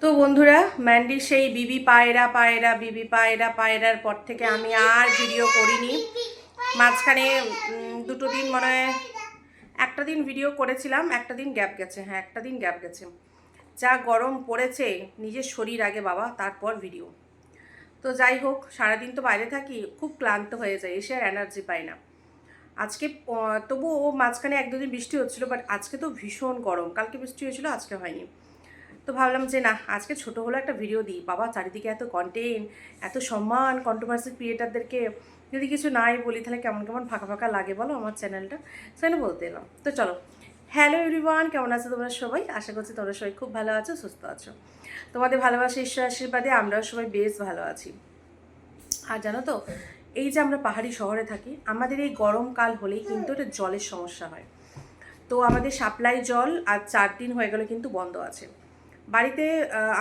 তো বন্ধুরা, ম্যান্ডির সেই বিবি পায়রা পায়রা বিবি পায়রা পায়রার পর থেকে আমি আর ভিডিও করিনি। মাঝখানে দুটো দিন মনে হয় একটা দিন ভিডিও করেছিলাম, একটা দিন গ্যাপ গেছে। হ্যাঁ, একটা দিন গ্যাপ গেছে। যা গরম পড়েছে, নিজের শরীর আগে বাবা, তারপর ভিডিও। তো যাই হোক, সারাদিন তো বাইরে থাকি, খুব ক্লান্ত হয়ে যায়, এসে আর এনার্জি পাই না। আজকে তবুও মাঝখানে এক দুদিন বৃষ্টি হচ্ছিলো, বাট আজকে তো ভীষণ গরম। কালকে বৃষ্টি হয়েছিল, আজকে হয়নি। তো ভাবলাম যে না, আজকে ছোটো হলো একটা ভিডিও দিই। বাবা, চারিদিকে এত কন্টেন্ট, এত সম্মান কন্ট্রোভার্সি ক্রিয়েটারদেরকে যদি কিছু নাই বলি, তাহলে কেমন কেমন ফাঁকা ফাঁকা লাগে বলো আমার চ্যানেলটা। সেটা বলতে এলাম। তো চলো, হ্যালো এভরিওয়ান, কেমন আছো তোমরা সবাই? আশা করছি তোমরা সবাই খুব ভালো আছো, সুস্থ আছো। তোমাদের ভালোবাসা, ঈশ্বর আশীর্বাদে আমরাও সবাই বেশ ভালো আছি। আর জানো তো, এই যে আমরা পাহাড়ি শহরে থাকি, আমাদের এই গরমকাল হলেই কিন্তু একটা জলের সমস্যা হয়। তো আমাদের সাপ্লাই জল আজ 4 দিন হয়ে গেল কিন্তু বন্ধ আছে। বাড়িতে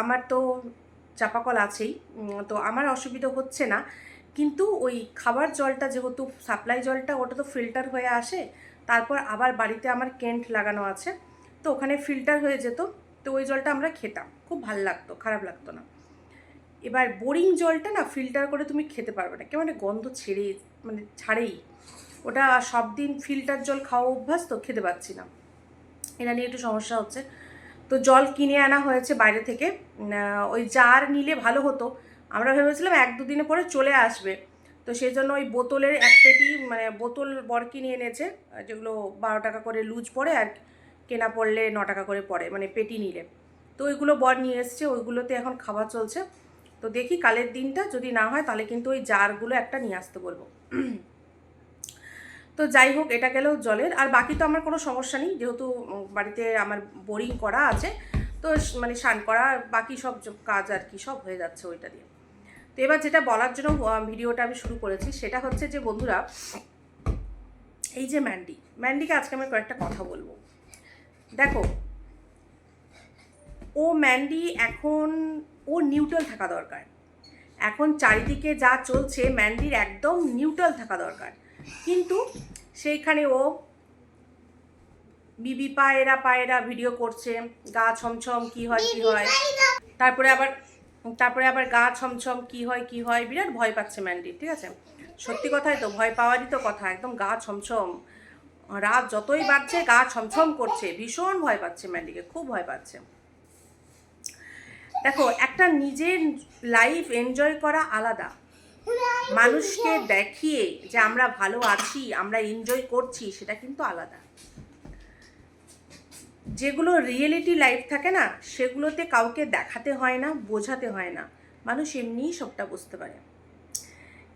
আমার তো চাপাকল আছেই, তো আমার অসুবিধা হচ্ছে না। কিন্তু ওই খাবার জলটা, যেহেতু সাপ্লাই জলটা ওটা তো ফিল্টার হয়ে আসে, তারপর আবার বাড়িতে আমার কেন্ট লাগানো আছে, তো ওখানে ফিল্টার হয়ে যেত। তো ওই জলটা আমরা খেতাম, খুব ভালো লাগতো, খারাপ লাগতো না। এবার বোরিং জলটা না ফিল্টার করে তুমি খেতে পারবে না, কেমন গন্ধ ছাড়েই। ওটা সব দিন ফিল্টার জল খাওয়া অভ্যাস, তো খেতে পাচ্ছি না, এটা নিয়ে একটু সমস্যা হচ্ছে। তো জল কিনে আনা হয়েছে বাইরে থেকে। ওই জার নিলে ভালো হতো, আমরা ভেবেছিলাম 1-2 দিনে পরে চলে আসবে। তো সেই জন্য ওই বোতলের এক পেটি, বোতল বর কিনে এনেছে, যেগুলো 12 টাকা করে লুজ পড়ে, আর কেনা পড়লে 9 টাকা করে পড়ে, পেটি নিলে। তো ওইগুলো বর নিয়ে এসছে, ওইগুলোতে এখন খাওয়া চলছে। তো দেখি কালের দিনটা যদি না হয়, তাহলে কিন্তু ওই জারগুলো একটা নিয়ে আসতে বলবো। তো যাই হোক, এটা গেলেও জলের। আর বাকি তো আমার কোনো সমস্যা নেই, যেহেতু বাড়িতে আমার বোরিং করা আছে। তো স্নান করা, বাকি সব কাজ আর কি সব হয়ে যাচ্ছে ওইটা দিয়ে। তো এবার যেটা বলার জন্য ভিডিওটা আমি শুরু করেছি, সেটা হচ্ছে যে বন্ধুরা, এই যে ম্যান্ডিকে আজকে আমি কয়েকটা কথা বলবো। দেখো, ম্যান্ডি এখন নিউট্রাল থাকা দরকার। এখন চারিদিকে যা চলছে, ম্যান্ডির একদম নিউট্রাল থাকা দরকার। কিন্তু সেইখানে বিবি পায়রা পায়রা ভিডিও করছে, গা ছমছম কি হয়, তারপরে আবার গা ছমছম কি হয়, বিরাট ভয় পাচ্ছে ম্যান্ডি। ঠিক আছে, সত্যি কথাই তো, ভয় পাওয়ারই তো কথা। একদম গা ছমছম, রাত যতই বাড়ছে গা ছমছম করছে, ভীষণ ভয় পাচ্ছে ম্যান্ডিকে, খুব ভয় পাচ্ছে। দেখো, একটা নিজের লাইফ এনজয় করা আলাদা, মানুষকে দেখিয়ে যে আমরা ভালো আছি, আমরা এনজয় করছি, সেটা কিন্তু আলাদা। যেগুলো রিয়েলিটি লাইফ থাকে না, সেগুলোতে কাউকে দেখাতে হয় না, বোঝাতে হয় না, মানুষ এমনিই সবটা বুঝতে পারে।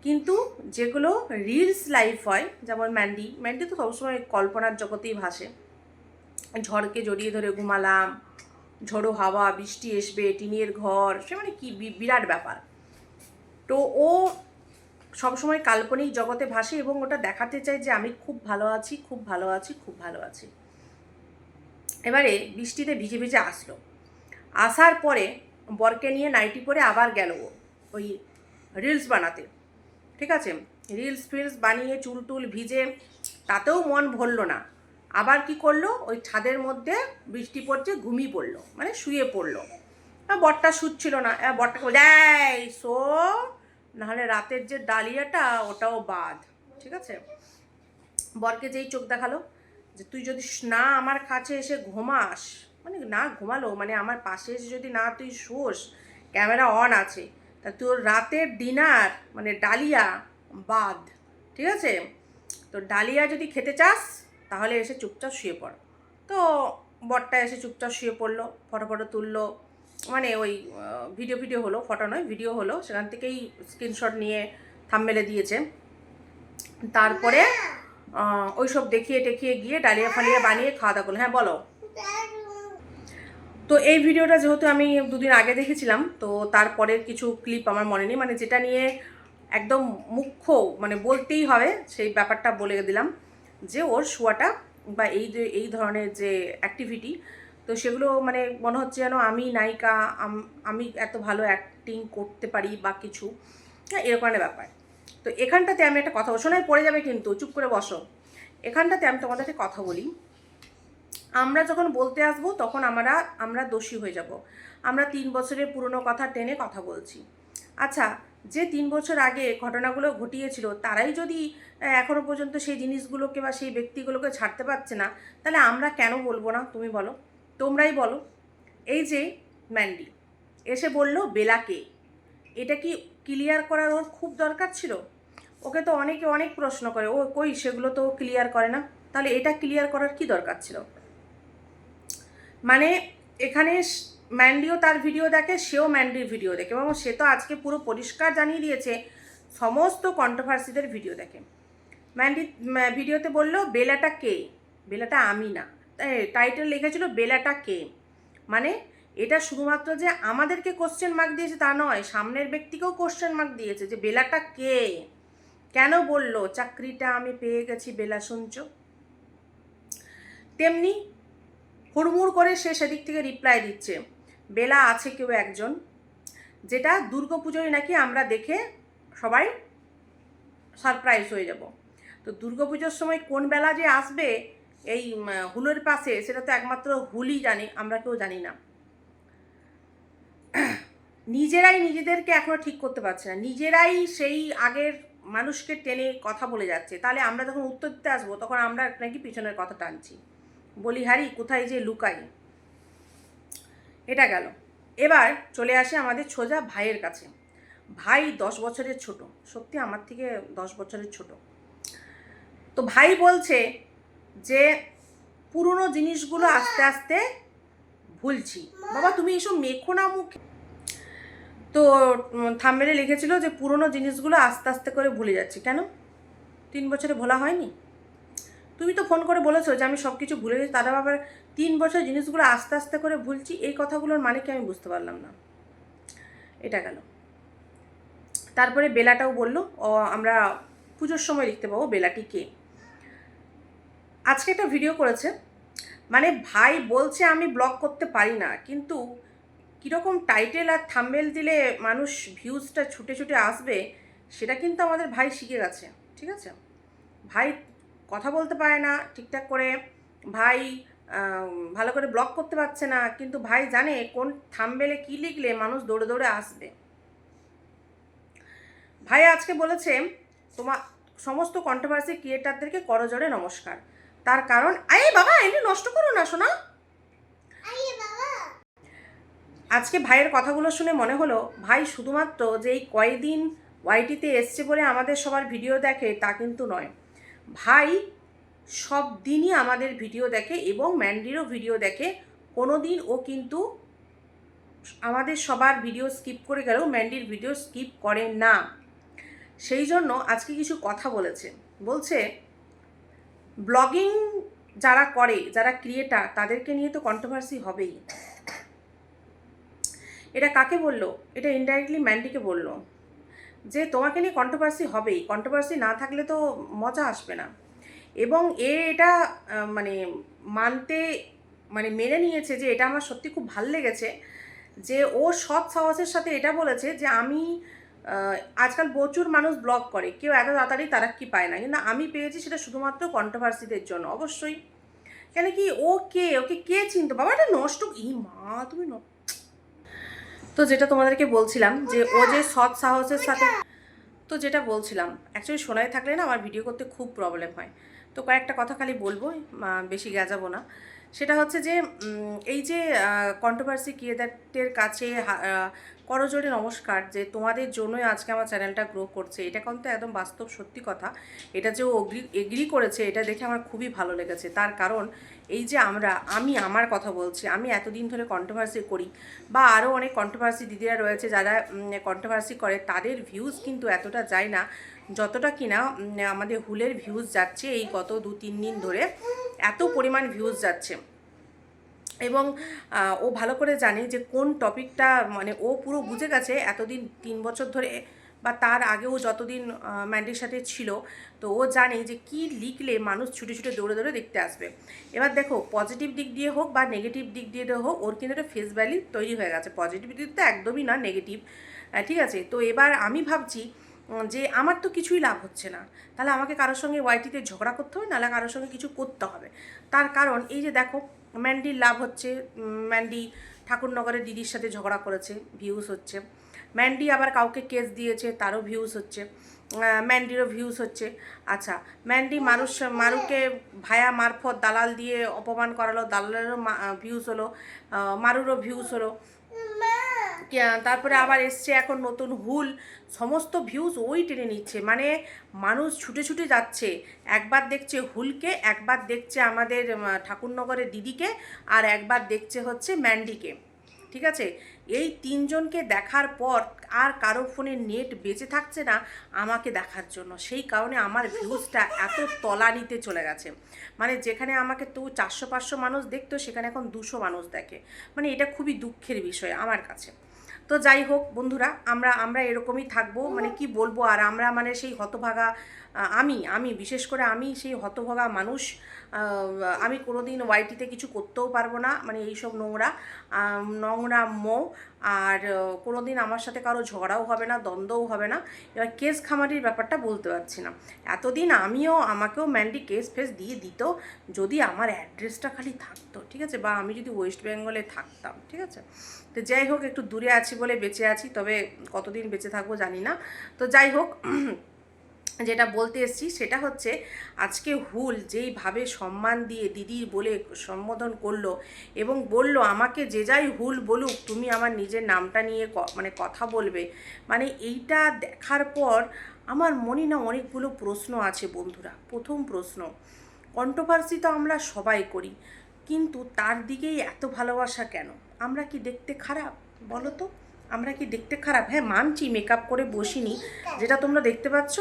কিন্তু যেগুলো রিলস লাইফ হয়, যেমন ম্যান্ডি তো সবসময় কল্পনার জগতেই ভাসে। ঝড়কে জড়িয়ে ধরে ঘুমালাম, ঝড়ো হাওয়া, বৃষ্টি আসবে, টিনের ঘর, সে কি বিরাট ব্যাপার। তো ও সবসময় কাল্পনিক জগতে ভাসে, এবং ওটা দেখাতে চায় যে আমি খুব ভালো আছি, খুব ভালো আছি, খুব ভালো আছি। এবারে বৃষ্টিতে ভিজে ভিজে আসলো, আসার পরে বরকে নিয়ে নাইটি পরে আবার গেল ওই রিলস বানাতে। ঠিক আছে, রিলস বানিয়ে চুল টুল ভিজে, তাতেও মন ভরলো না। আবার কি করলো, ওই ছাদের মধ্যে বৃষ্টি পড়ছে, ঘুমিয়ে পড়লো, শুয়ে পড়লো। বরটা শুচ্ছিল না, বরটাকে বলে শো, নাহলে রাতের যে ডালিয়াটা ওটাও বাদ। ঠিক আছে, বরকে যেই চোখ দেখালো যে তুই যদি না আমার কাছে এসে ঘুমাস, না ঘুমালো, আমার পাশে এসে যদি না তুই শোস, ক্যামেরা অন আছে, তা তোর রাতের ডিনার ডালিয়া বাদ। ঠিক আছে, তো ডালিয়া যদি খেতে চাস, তাহলে এসে চুপচাপ শুয়ে পড়। তো বরটা এসে চুপচাপ শুয়ে পড়লো, ফটো ফটো তুললো, ওই ভিডিও হলো, ফটো নয় ভিডিও হলো, সেখান থেকেই স্ক্রিনশট নিয়ে থাম্বনেলে দিয়েছে। তারপরে ওই সব দেখিয়ে টেকিয়ে গিয়ে ডালিয়া ফালিয়া বানিয়ে খাওয়া দাওয়া করলো। হ্যাঁ বলো। তো এই ভিডিওটা যেহেতু আমি 2 দিন আগে দেখেছিলাম, তো তারপরের কিছু ক্লিপ আমার মনে নেই, যেটা নিয়ে একদম মুখ্য বলতেই হবে, সেই ব্যাপারটা বলে দিলাম, যে ওর শোয়াটা বা এই ধরনের যে অ্যাক্টিভিটি, তো সেগুলো মনে হচ্ছে যেন আমি নায়িকা, আমি এত ভালো অ্যাক্টিং করতে পারি বা কিছু, এরকম একটা ব্যাপার। তো এখানটাতে আমি একটা কথা, শোনায় পড়ে যাবে কিন্তু, চুপ করে বসো। এখানটাতে আমি তোমাদের কথা বলি। আমরা যখন বলতে আসবো তখন আমরা দোষী হয়ে যাব। আমরা 3 বছরের পুরনো কথা টেনে কথা বলছি। আচ্ছা, যে 3 বছর আগে ঘটনাগুলো ঘটিয়েছিল তারাই যদি এখনও পর্যন্ত সেই জিনিসগুলোকে বা সেই ব্যক্তিগুলোকে ছাড়তে পারছে না, তাহলে আমরা কেন বলবো না? তুমি বলো, তোমরাই বলো। এই যে ম্যান্ডি এসে বলল বেলাকে, এটা কি ক্লিয়ার করার ওর খুব দরকার ছিল? ওকে তো অনেকে অনেক প্রশ্ন করে, ও কই সেগুলো তো ক্লিয়ার করে না, তাহলে এটা ক্লিয়ার করার কি দরকার ছিল? মানে এখানে ম্যান্ডিও তার ভিডিও দেখে, সেও ম্যান্ডির ভিডিও দেখে, এবং সে তো আজকে পুরো পরিষ্কার জানিয়ে দিয়েছে সমস্ত কন্ট্রোভার্সিদের ভিডিও দেখে। ম্যান্ডি ভিডিওতে বলল বেলাটা কে? বেলাটা আমি না, টাইটেল লিখেছিল বেলাটা কে। মানে এটা শুধুমাত্র যে আমাদেরকে কোশ্চেন মার্ক দিয়েছে তা নয়, সামনের ব্যক্তিকেও কোশ্চেন মার্ক দিয়েছে যে বেলাটা কে, কেন বলল চাকরিটা আমি পেয়ে গেছি বেলা, শুনছ? তেমনি হুড়মুড় করে সে সেদিক থেকে রিপ্লাই দিচ্ছে বেলা আছে কেউ একজন, যেটা দুর্গাপুজোয় নাকি আমরা দেখে সবাই সারপ্রাইজ হয়ে যাব। তো দুর্গাপুজোর সময় কোন বেলা যে আসবে এই হুলের পাশে, সেটা তো একমাত্র হুলই জানে, আমরা কেউ জানি না। নিজেরাই নিজেদেরকে এখনও ঠিক করতে পারছে না, নিজেরাই সেই আগের মানুষকে টেনে কথা বলে যাচ্ছে। তাহলে আমরা যখন উত্তর দিতে আসবো তখন আমরা নাকি পিছনের কথা টানছি, বলি হারি কোথায় যে লুকাই। এটা গেল। এবার চলে আসে আমাদের সোজা ভাইয়ের কাছে। ভাই 10 বছরের ছোট, সত্যি আমার থেকে 10 বছরের ছোট। তো ভাই বলছে যে পুরনো জিনিসগুলো আস্তে আস্তে ভুলছি। বাবা তুমি এসব মেখো না মুখে। তো থাম্বনেলে লিখেছিল যে পুরনো জিনিসগুলো আস্তে আস্তে করে ভুলে যাচ্ছি। কেন 3 বছরে ভোলা হয়নি? তুমি তো ফোন করে বলেছো যে আমি সব কিছু ভুলে গেছি, তারা আবার 3 বছর জিনিসগুলো আস্তে আস্তে করে ভুলছি, এই কথাগুলোর মানে কি আমি বুঝতে পারলাম না। এটা গেল। তারপরে বেলাটাও বলল ও আমরা পুজোর সময় লিখতে পাবো বেলাটি কে। আজকে একটা ভিডিও করেছে, মানে ভাই বলছে আমি ব্লগ করতে পারি না, কিন্তু কীরকম টাইটেল আর থাম্বনেল দিলে মানুষ ভিউজটা ছুটে ছুটে আসবে সেটা কিন্তু আমাদের ভাই শিখে গেছে। ঠিক আছে, ভাই কথা বলতে পারে না ঠিকঠাক করে, ভাই ভালো করে ব্লগ করতে পারছে না, কিন্তু ভাই জানে কোন থাম্বনেলে কী লিখলে মানুষ দৌড়ে দৌড়ে আসবে। ভাই আজকে বলেছে তোমার সমস্ত কন্ট্রোভার্সি ক্রিয়েটারদেরকে করজোড়ে নমস্কার। তার কারণ আরে বাবা এনে নষ্ট করো না শোনা। আজকে ভাইয়ের কথাগুলো শুনে মনে হলো ভাই শুধুমাত্র যে এই কয়েকদিন ওয়াইটিতে এসছে বলে আমাদের সবার ভিডিও দেখে তা কিন্তু নয়। ভাই সব দিনই আমাদের ভিডিও দেখে এবং ম্যান্ডিরও ভিডিও দেখে। কোনো দিন ও কিন্তু আমাদের সবার ভিডিও স্কিপ করে গেলেও ম্যান্ডির ভিডিও স্কিপ করে না। সেই জন্য আজকে কিছু কথা বলছে ব্লগিং যারা করে, যারা ক্রিয়েটার, তাদেরকে নিয়ে তো কন্ট্রোভার্সি হবেই। এটা কাকে বললো? এটা ইনডাইরেক্টলি ম্যান্ডিকে বললো যে তোমাকে নিয়ে কন্ট্রোভার্সি হবেই, কন্ট্রোভার্সি না থাকলে তো মজা আসবে না। এবং এটা মানে মেনে নিয়েছে যে এটা আমার সত্যি খুব ভাল লেগেছে যে ও সৎ সাহসের সাথে এটা বলেছে যে আমি আজকাল প্রচুর মানুষ ব্লগ করে, কেউ এত তাড়াতাড়ি তারাক্কি পায় না, কিন্তু আমি পেয়েছি সেটা শুধুমাত্র কন্ট্রোভার্সিদের জন্য। অবশ্যই, কেন কি ওকে কে চিনতো? বাবা এটা নষ্ট, ই মা তুমি তো যেটা তোমাদেরকে বলছিলাম যে ও যে সৎ সাহসের সাথে, তো যেটা বলছিলাম অ্যাকচুয়ালি শোনায় থাকলে না আমার ভিডিও করতে খুব প্রবলেম হয়, তো কয়েকটা কথা খালি বলবো, বেশি গেজাবো না। সেটা হচ্ছে যে এই যে কন্ট্রোভার্সি ক্রিয়েটারদের কাছে করজোড়ে নমস্কার, যে তোমাদের জন্যই আজকে আমার চ্যানেলটা গ্রো করছে, এটা কিন্তু একদম বাস্তব সত্যি কথা। এটা যে ও এগ্রি করেছে এটা দেখে আমার খুবই ভালো লেগেছে। তার কারণ এই যে আমি আমার কথা বলছি, আমি এতদিন ধরে কন্ট্রোভার্সি করি, বা আরও অনেক কন্ট্রোভার্সি দিদিরা রয়েছে যারা কন্ট্রোভার্সি করে, তাদের ভিউজ কিন্তু এতটা যায় না যতটা কিনা আমাদের হুলের ভিউজ যাচ্ছে। এই গত 2-3 দিন ধরে এত পরিমাণ ভিউজ যাচ্ছে, এবং ও ভালো করে জানে যে কোন টপিকটা, মানে ও পুরো বুঝে গেছে এতদিন 3 বছর ধরে বা তার আগেও যতদিন ম্যান্ডির সাথে ছিল, তো ও জানে যে কি লিখলে মানুষ ছুটে ছুটে দৌড়ে দৌড়ে দেখতে আসবে। এবার দেখো পজিটিভ দিক দিয়ে হোক বা নেগেটিভ দিক দিয়ে হোক, ওর কিন্তু একটা ফেস ভ্যালু তৈরি হয়ে গেছে। পজিটিভ দিক তো একদমই না, নেগেটিভ। ঠিক আছে, তো এবার আমি ভাবছি যে আমার তো কিছুই লাভ হচ্ছে না, তাহলে আমাকে কারোর সঙ্গে ওয়াইটিতে ঝগড়া করতে হবে, নাহলে কারোর সঙ্গে কিছু করতে হবে। তার কারণ এই যে দেখো ম্যান্ডির লাভ হচ্ছে, ম্যান্ডি ঠাকুরনগরের দিদির সাথে ঝগড়া করেছে, ভিউজ হচ্ছে। ম্যান্ডি আবার কাউকে কেস দিয়েছে, তারও ভিউজ হচ্ছে, ম্যান্ডিরও ভিউজ হচ্ছে। আচ্ছা, ম্যান্ডি মারুকে ভায়া মারফত দালাল দিয়ে অপমান করালো, দালালেরও ভিউজ হলো, মারুরও ভিউজ হলো। তারপরে আবার এসছে এখন নতুন হুল, সমস্ত ভিউজ ওই টেনে নিচ্ছে। মানে মানুষ ছুটে ছুটে যাচ্ছে, একবার দেখছে হুলকে, একবার দেখছে আমাদের ঠাকুরনগরের দিদিকে, আর একবার দেখছে হচ্ছে ম্যান্ডিকে। ঠিক আছে, এই তিনজনকে দেখার পর আর কারো ফোনে নেট বেঁচে থাকছে না আমাকে দেখার জন্য। সেই কারণে আমার ভিউজটা এত তলানিতে চলে গেছে। মানে যেখানে আমাকে তো 400-500 মানুষ দেখতো, সেখানে এখন 200 মানুষ দেখে। মানে এটা খুবই দুঃখের বিষয় আমার কাছে। তো যাই হোক বন্ধুরা, আমরা আমরা এরকমই থাকবো। মানে কি বলবো আর, আমরা মানে সেই হতভাগা, আমি বিশেষ করে আমি সেই হতভাগা মানুষ। আমি কোনোদিন ওয়াইটিতে কিছু করতেও পারবো না, মানে এইসব নোংরা আর কোনোদিন আমার সাথে কারো ঝগড়াও হবে না, দ্বন্দ্বও হবে না। এবার কেস খামারির ব্যাপারটা বলতে পারছি না। এতদিন আমাকেও ম্যান্ডি কেস ফেস দিয়ে দিত, যদি আমার অ্যাড্রেসটা খালি থাকতো, ঠিক আছে, বা আমি যদি ওয়েস্ট বেঙ্গলে থাকতাম, ঠিক আছে। তো যাই হোক, একটু দূরে আছি বলে বেঁচে আছি, তবে কতদিন বেঁচে থাকবো জানি না। তো যাই হোক, যেটা বলতে এসেছি সেটা হচ্ছে, আজকে হুল যেইভাবে সম্মান দিয়ে দিদির বলে সম্বোধন করলো এবং বলল আমাকে যে যাই হুল বলুক তুমি আমার নিজের নামটা নিয়ে মানে কথা বলবে, মানে এইটা দেখার পর আমার মনে না অনেকগুলো প্রশ্ন আছে বন্ধুরা। প্রথম প্রশ্ন, কন্ট্রোভার্সি তো আমরা সবাই করি, কিন্তু তার দিকেই এত ভালোবাসা কেন? আমরা কি দেখতে খারাপ বলো তো? আমরা কি দেখতে খারাপ? হ্যাঁ, মানছি মেকআপ করে বসিনি, যেটা তোমরা দেখতে পাচ্ছ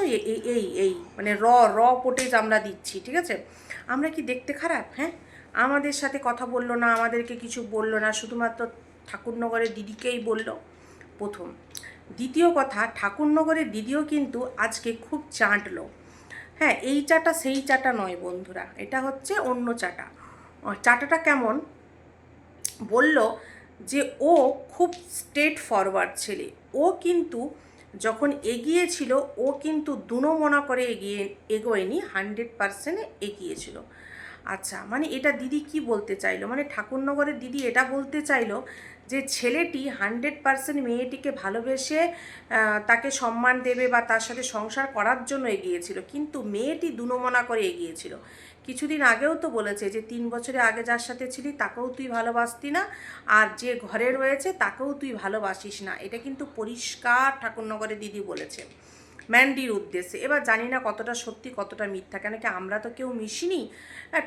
এই মানে র ফুটেজ আমরা দিচ্ছি, ঠিক আছে। আমরা কি দেখতে খারাপ? হ্যাঁ, আমাদের সাথে কথা বললো না, আমাদেরকে কিছু বললো না, শুধুমাত্র ঠাকুরনগরের দিদিকেই বললো প্রথম। দ্বিতীয় কথা, ঠাকুরনগরের দিদিও কিন্তু আজকে খুব চাটলো। হ্যাঁ, এই চাটা সেই চাটা নয় বন্ধুরা, এটা হচ্ছে অন্য চাটা। চাটাটা কেমন বলল যে, ও খুব স্ট্রেট ফরওয়ার্ড ছেলে, ও কিন্তু যখন এগিয়েছিল ও কিন্তু দুনোমনা করে এগোয়নি, 100% এগিয়েছিল। আচ্ছা, মানে এটা দিদি কি বলতে চাইলো? মানে ঠাকুরনগরের দিদি এটা বলতে চাইলো যে ছেলেটি 100% মেয়েটিকে ভালোবেসে তাকে সম্মান দেবে বা তার সাথে সংসার করার জন্য এগিয়েছিল, কিন্তু মেয়েটি দুনোমনা করে এগিয়েছিল। কিছুদিন আগেও তো বলেছে যে 3 বছরে আগে যার সাথে ছিলি তাকেও তুই ভালোবাসতি না, আর যে ঘরে রয়েছে তাকেও তুই ভালোবাসিস না। এটা কিন্তু পরিষ্কার ঠাকুরনগরের দিদি বলেছে ম্যান্ডির উদ্দেশ্যে। এবার জানি না কতটা সত্যি কতটা মিথ্যা, কেন কি আমরা তো কেউ মিশিনি।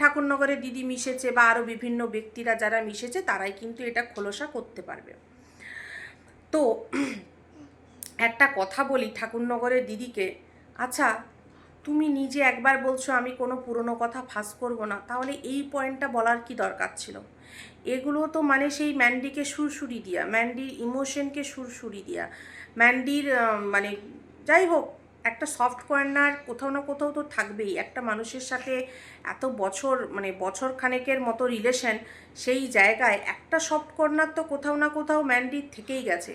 ঠাকুরনগরের দিদি মিশেছে বা আরও বিভিন্ন ব্যক্তিরা যারা মিশেছে তারাই কিন্তু এটা খোলসা করতে পারবে। তো একটা কথা বলি ঠাকুরনগরের দিদিকে, আচ্ছা তুমি নিজে একবার বলছো আমি কোনো পুরনো কথা ফাঁস করব না, তাহলে এই পয়েন্টটা বলার কি দরকার ছিল? এগুলো তো মানে সেই ম্যান্ডিকে সুরসুরি দিয়া, ম্যান্ডির ইমোশনকে সুরসুরি দিয়া, ম্যান্ডির মানে যাই হোক, একটা সফট কর্নার কোথাও না কোথাও তো থাকবেই। একটা মানুষের সাথে এত বছর মানে বছর খানেকের মতো রিলেশন, সেই জায়গায় একটা সফট কর্নার তো কোথাও না কোথাও ম্যান্ডির থেকেই গেছে।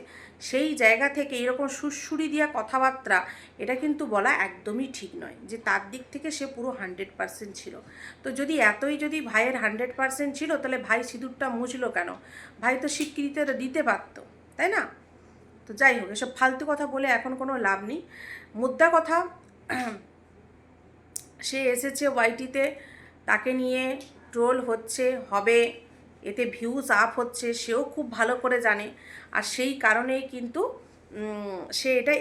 সেই জায়গা থেকে এরকম সুরসুরি দিয়া কথাবার্তা, এটা কিন্তু বলা একদমই ঠিক নয় যে তার দিক থেকে সে পুরো 100% ছিল। তো যদি ভাইয়ের 100% ছিল, তাহলে ভাই সিঁদুরটা মুছলো কেন? ভাই তো স্বীকৃতি দিতে পারত, তাই না? তো যাই হোক, এসব ফালতু কথা বলে এখন কোনো লাভ নেই। মুদ্রা কথা, সে এসেছে ওয়াইটিতে, তাকে নিয়ে ট্রোল হচ্ছে, হবে, এতে ভিউজ আপ হচ্ছে, সেও খুব ভালো করে জানে। আর সেই কারণেই কিন্তু সে এটা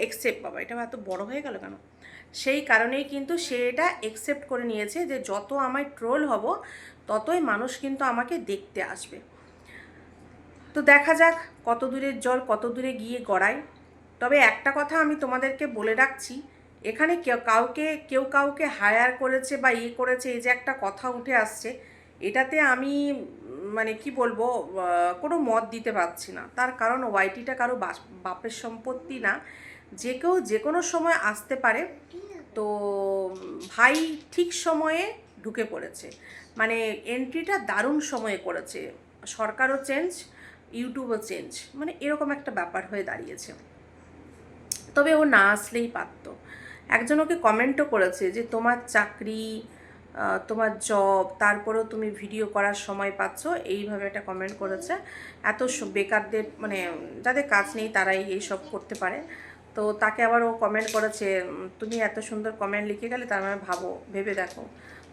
বাবা এটা এত বড় হয়ে গেল কেন? সেই কারণেই কিন্তু সে এটা অ্যাকসেপ্ট করে নিয়েছে যে যত আমায় ট্রোল হব ততই মানুষ কিন্তু আমাকে দেখতে আসবে। তো দেখা যাক কত দূরের জল কত দূরে গিয়ে গড়ায়। তবে একটা কথা আমি তোমাদেরকে বলে রাখছি, এখানে কেউ কাউকে হায়ার করেছে বা করেছে, এই যে একটা কথা উঠে আসছে, এটাতে আমি মানে কি বলবো, কোনো মত দিতে পারছি না। তার কারণ ওয়াইটিটা কারো বাপের সম্পত্তি না, যে কেউ যে কোনো সময় আসতে পারে। তো ভাই ঠিক সময়ে ঢুকে পড়েছে, মানে এন্ট্রিটা দারুণ সময়ে করেছে। সরকারও চেঞ্জ, ইউটিউবও চেঞ্জ, মানে এরকম একটা ব্যাপার হয়ে দাঁড়িয়েছে। তবে ও না আসলেই পারত। একজন ওকে কমেন্টও করেছে যে তোমার চাকরি, তোমার জব, তারপরেও তুমি ভিডিও করার সময় পাচ্ছ, এইভাবে একটা কমেন্ট করেছে। এত বেকারদের মানে যাদের কাজ নেই তারাই এইসব করতে পারে। তো তাকে আবার ও কমেন্ট করেছে, তুমি এত সুন্দর কমেন্ট লিখে গেলে, তার মানে ভেবে দেখো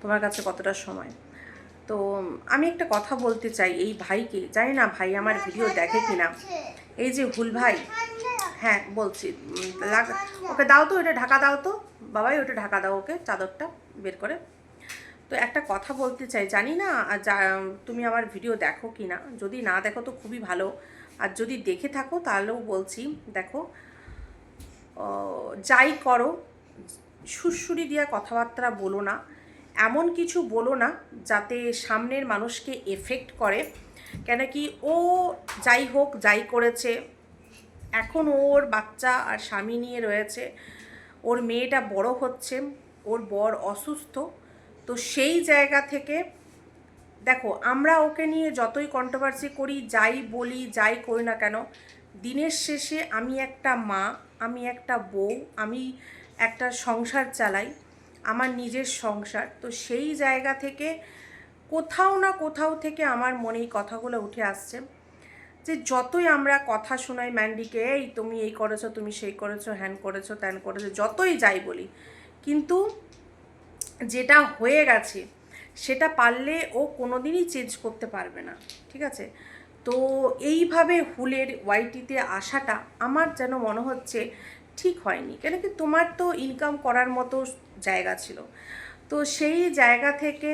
তোমার কাছে কতটা সময়। তো আমি একটা কথা বলতে চাই এই ভাইকে, জানি না ভাই আমার ভিডিও দেখে কিনা, এই যে হুল ভাই, হ্যাঁ বলছি, ওকে দাও তো, এটা ঢাকা দাও তো বাবাই, ওটা ঢাকা দাও ওকে, চাদরটা বের করে। তো একটা কথা বলতে চাই, জানি না তুমি আমার ভিডিও দেখো কি না, যদি না দেখো তো খুবই ভালো, আর যদি দেখে থাকো তাহলেও বলছি দেখো, যাই করো সুরসুরি দিয়া কথাবার্তা বলো না, এমন কিছু বলো না যাতে সামনের মানুষকে এফেক্ট করে। কেন কি ও যাই হোক যাই করেছে, এখন ওর বাচ্চা আর স্বামী নিয়ে রয়েছে, ওর মেয়েটা বড় হচ্ছে, ওর বর অসুস্থ। তো সেই জায়গা থেকে দেখো, আমরা ওকে নিয়ে যতই কন্ট্রোভার্সি করি, যাই বলি, যাই করি না কেন, দিনের শেষে আমি একটা মা, আমি একটা বউ, আমি একটা সংসার চালাই, আমার নিজের সংসার। তো সেই জায়গা থেকে কোথাও না কোথাও থেকে আমার মনে এই কথাগুলো উঠে আসছে যে যতই আমরা কথা শোনাই ম্যান্ডিকে, এই তুমি এই করেছো, তুমি সেই করেছো, হ্যান করেছো, ত্যান করেছো, যতই যাই বলি, কিন্তু যেটা হয়ে গেছে সেটা পারলে ও কোনোদিনই চেঞ্জ করতে পারবে না, ঠিক আছে? তো এইভাবে হুলের ওয়াইটিতে আসাটা আমার যেন মনে হচ্ছে ঠিক হয়নি। কেন কি তোমার তো ইনকাম করার মতো জায়গা ছিল, তো সেই জায়গা থেকে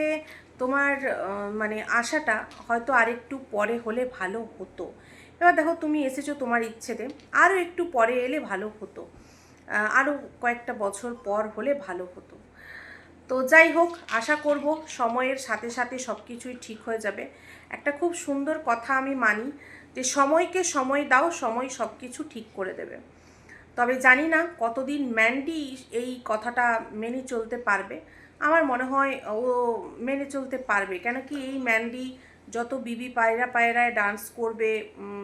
তোমার মানে আশাটা হয়তো আরেকটু পরে হলে ভালো হতো। এবার দেখো তুমি এসেছো তোমার ইচ্ছেতে, আরও একটু পরে এলে ভালো হতো, আরও কয়েকটা বছর পর হলে ভালো হতো। তো যাই হোক, আশা করব সময়ের সাথে সাথে সব কিছুই ঠিক হয়ে যাবে। একটা খুব সুন্দর কথা আমি মানি যে সময়কে সময় দাও, সময় সব কিছু ঠিক করে দেবে। তবে জানি না কতদিন ম্যান্ডি এই কথাটা মেনে চলতে পারবে। আমার মনে হয় ও মেনে চলতে পারবে, কেন কি এই ম্যান্ডি যত বিবি পায়রা পায়রায় ডান্স করবে,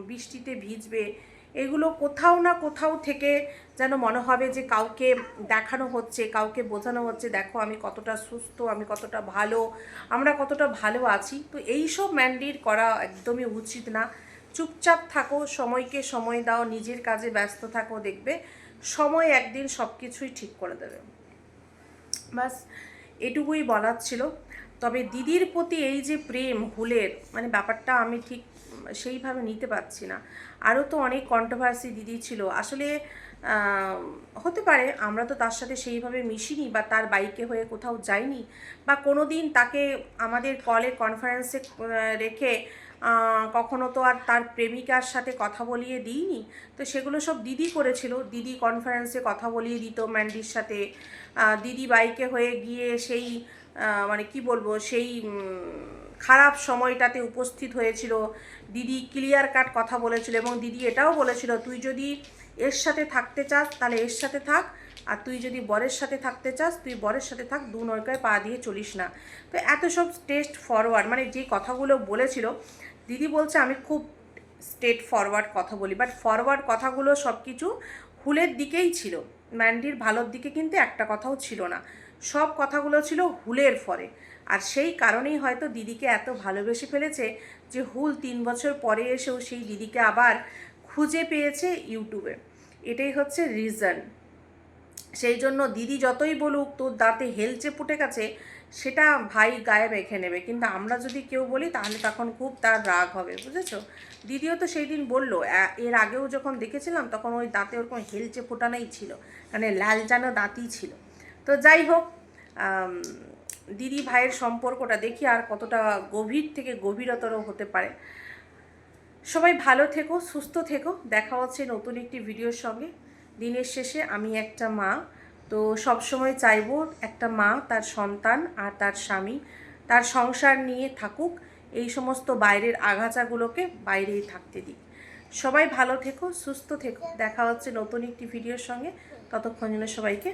বৃষ্টিতে ভিজবে, এগুলো কোথাও না কোথাও থেকে যেন মনে হবে যে কাউকে দেখানো হচ্ছে, কাউকে বোঝানো হচ্ছে দেখো আমি কতটা সুস্থ, আমি কতটা ভালো, আমরা কতটা ভালো আছি। তো এইসব ম্যান্ডির করা একদমই উচিত না। চুপচাপ থাকো, সময়কে সময় দাও, নিজের কাজে ব্যস্ত থাকো, দেখবে সময় একদিন সব কিছুই ঠিক করে দেবে। বাস এটুকুই বলার ছিল। তবে দিদির প্রতি এই যে প্রেম হুলের, মানে ব্যাপারটা আমি ঠিক সেইভাবে নিতে পারছি না। আরও তো অনেক কন্ট্রোভার্সি দিদি ছিল আসলে, হতে পারে আমরা তো তার সাথে সেইভাবে মিশিনি, বা তার বাইকে হয়ে কোথাও যাইনি, বা কোনো দিন তাকে আমাদের কলে কনফারেন্সে রেখে কখনো তো আর তার প্রেমিকার সাথে কথা বলিয়ে দিইনি। তো সেগুলো সব দিদি করেছিল, দিদি কনফারেন্সে কথা বলিয়ে দিত ম্যান্ডির সাথে, দিদি বাইকে হয়ে গিয়ে সেই মানে কি বলবো, সেই খারাপ সময়টাতে উপস্থিত হয়েছিল, দিদি ক্লিয়ার কাট কথা বলেছিল, এবং দিদি এটাও বলেছিল তুই যদি এর সাথে থাকতে চাস তাহলে এর সাথে থাক, আর তুই যদি বরের সাথে থাকতে চাস তুই বরের সাথে থাক, দু নৌকায় পা দিয়ে চলিস না। তো এত সব স্ট্রেট ফরওয়ার্ড, মানে যে কথাগুলো বলেছিল দিদি বলছে আমি খুব স্ট্রেট ফরওয়ার্ড কথা বলি, বাট ফরওয়ার্ড কথাগুলো সব কিছু হুলের দিকেই ছিল, ম্যান্ডির ভালোর দিকে কিন্তু একটা কথাও ছিল না, সব কথাগুলো ছিল হুলের ফরে। আর সেই কারণেই হয়তো দিদিকে এত ভালোবেসে ফেলেছে যে হুল 3 বছর পরে এসেও সেই দিদিকে আবার খুঁজে পেয়েছে ইউটিউবে, এটাই হচ্ছে রিজন। সেই জন্য দিদি যতই বলুক তোর দাঁতে হেলচে ফুটে গেছে, সেটা ভাই গায়ে মেখে নেবে, কিন্তু আমরা যদি কেউ বলি তাহলে তখন খুব তার রাগ হবে, বুঝেছো? দিদিও তো সেই দিন বললো, এর আগেও যখন দেখেছিলাম তখন ওই দাঁতে ওরকম হেলচে ফোটানোই ছিল, মানে লালচানো দাঁতই ছিল। তো যাই হোক, দিদি ভাইয়ের সম্পর্কটা দেখি আর কতটা গভীর থেকে গভীরতর হতে পারে। সবাই ভালো থেকো, সুস্থ থেকো, দেখা হচ্ছে নতুন একটি ভিডিওর সঙ্গে। দিনের শেষে আমি একটা মা, তো সবসময় চাইবো একটা মা তার সন্তান আর তার স্বামী তার সংসার নিয়ে থাকুক, এই সমস্ত বাইরের আগাছাগুলোকে বাইরেই থাকতে দিই। সবাই ভালো থেকো, সুস্থ থেকো, দেখা হচ্ছে নতুন একটি ভিডিওর সঙ্গে। ততক্ষণ জন্য সবাইকে